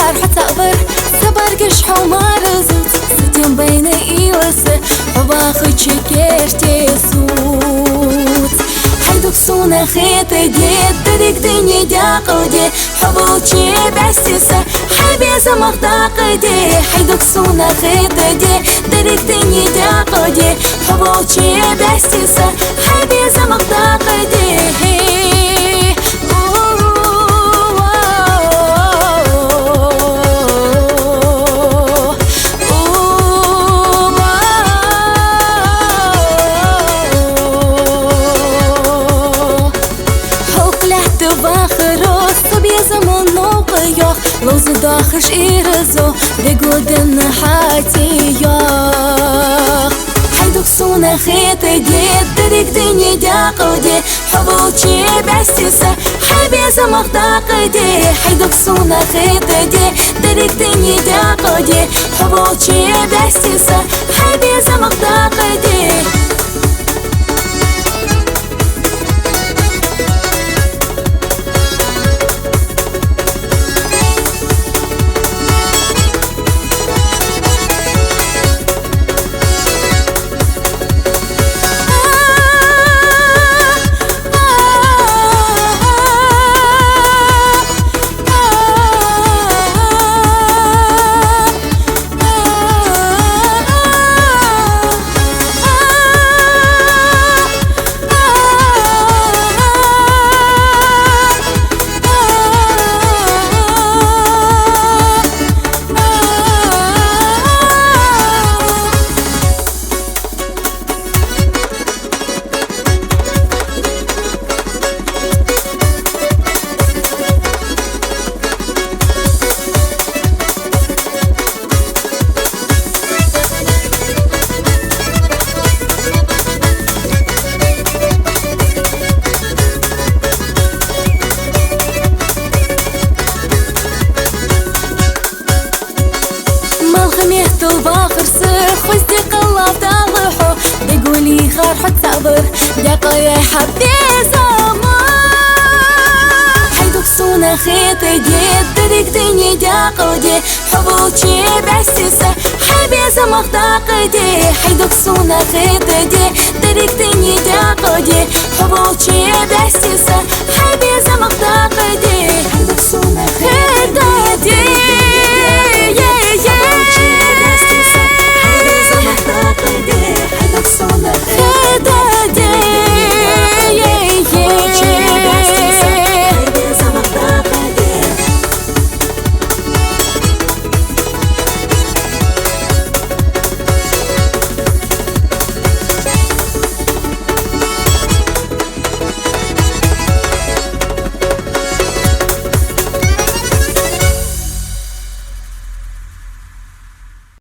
خار حتى أقبر سبارقش حمار زوت ستين بين إيوس وباخد شكرتي صوت حيدوك سونا خيط ديت دريك دنيا داقودي حبوتشي بستيسة حبي زمق داقودي حيدوك سونا خيط ديت دريك دنيا داقودي حبوتشي بستيسة حبي زمق داقودي لوز داخش إيرزو بقودن حاتي ياخ حيدوك سونا خيط ديت دريك دنيا داقودي حبوتشي بستيسة حبي زمق داقودي حيدوك سونا خيط ديت دريك دنيا داقودي حبوتشي بستيسة حبي زمق داقودي خميت الباخر سر خوزتي قلاب تالحو بيقولي خار حد صبر دقايا حبي زمان حيدوك سونا خيط ديت دريك دنيا داقودي حبوتشي بستيسة حبي زمق داقودي حيدوك سونا خيط ديت دريك دنيا داقودي حبوتشي بستيسة حبي زمق داقودي حيدوك سونا